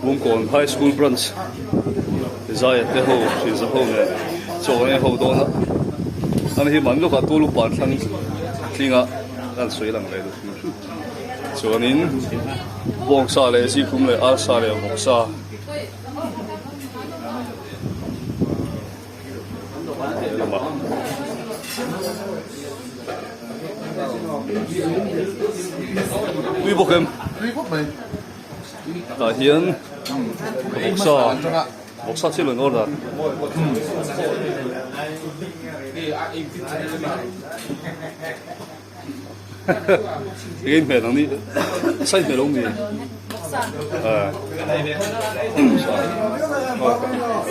Buông còn high school branch giải te ho thì giờ ho này chỗ này ho đó nữa anh hi mình lúc cả tu lúc bản thân thì ngã anh suy lằng lại được chỗ nín buông xa lại gì cũng lại al xa lại buông xa uy bốc em tại hiện bốc xa chỉ là ngon rồi cái mẹ nó đi say mẹ lông gì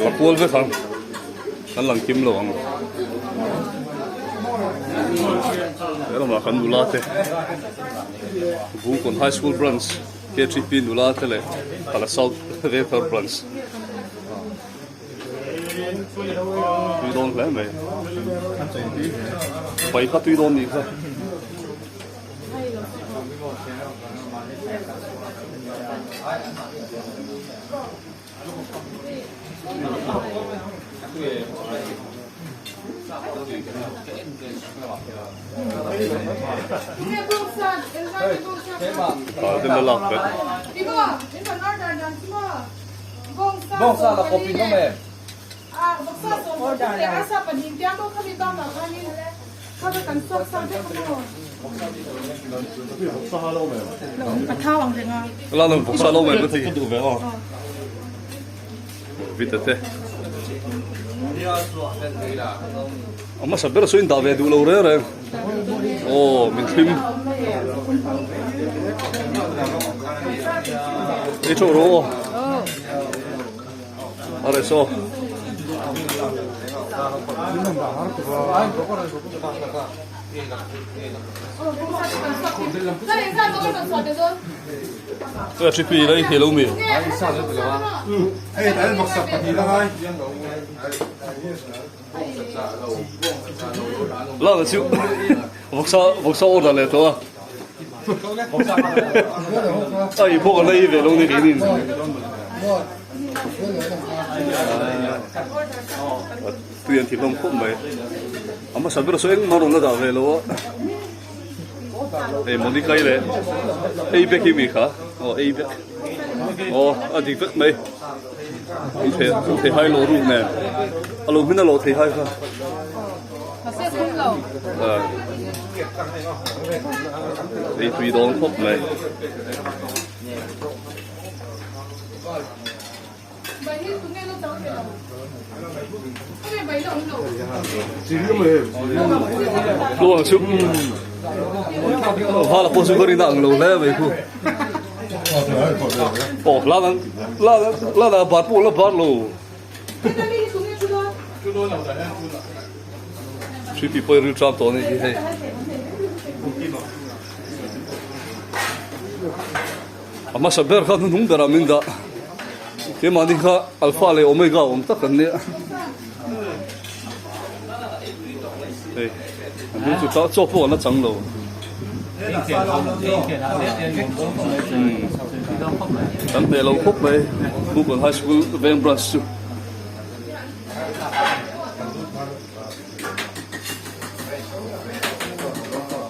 mà cuốn với thằng hắn làm kim lồng thế là mà hắn đủ lát thế vùng còn high school branch cái trip in đủ lát thế này là South Vector branch tuy đông lắm mày bảy phát tuy đông đi thôi tên là lọc đấy. Bông sa là copy không em? Bông sa số để asa phần hình tiếng đâu không bị đau nào anh đi. Sao để cần sốt sao thế không? Bốc xa lâu mày. Thao bằng gì ngon? Là nó bốc xa lâu mày có thể đủ vẻ không? Vịt thế. Amma sabbe ra soin dave du lo re. Min tim. E cho ro. Are so. Tôi chỉ phi đây thì lâu mì. Đấy bọc sập thì là hai. Là nó chịu. Bọc sau là lệ to. Ai bộ cái này về lâu này đi. Tiền thì không không mấy. Amma sao biết số anh mà nó đã về lâu. Món đi cây đấy. Ai biết cái gì cả? Ai biết. Anh đi biết mấy. Không thể hai lỗ luôn nè. Alo mình là lỗ thì hai không? Nó sẽ không lỗ. Đi tùy đón khóc này. Luôn là súng. Hoa là cô súng có đi nặng lỗ lẽ vậy khu. Là bát bộ là bát lỗ. Chỉ bị bơi rượu trap to này gì hết. Amma saber khan nung dara min da. Ke mani kha alpha le omega ta kan ne. Hey. Anh chú cháu cho phụ nó trắng lâu. Tấm đề lâu khúc này, khu còn high school ven branch.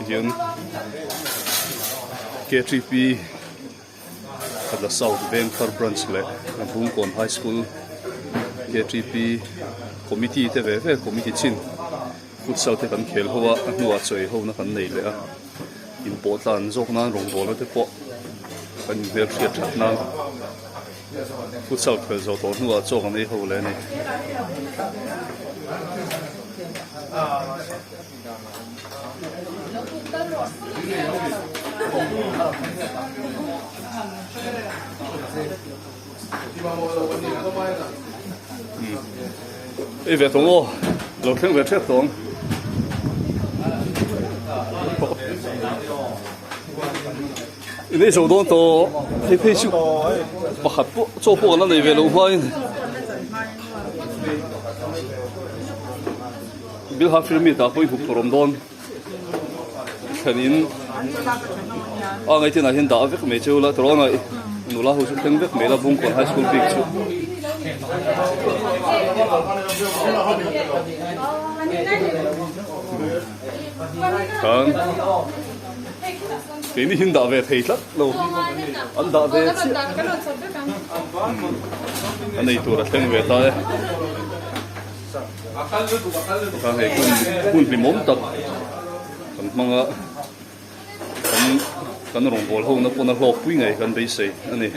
Dân KTP là South Vector branch này, vùng còn high school KTP committee thế về committee chín. Futsal te kan khel hoa nuwa choi ho na kan nei le a important jok nan rong bol te po kan ver thia that nan futsal khel zo to nuwa chok an ei ho le ni e ve tong o lo theng ve thek tong ini số đông to thấy thấy chịu mà hạt bộ cho bộ nó này về lâu vai biết hát phim mi ta phải hụt from don cho nên ngày thế này hiện tại với mấy chiều là thôi này nula hu chu teng vek mela bung kon high school big chu kan cái này hiện đại về thấy lắm lâu anh đã về anh này tuổi là tên về ta cái này kun bị mồm tập còn mang kan rong bol ho na pon na lop pui ngai kan dei sei ani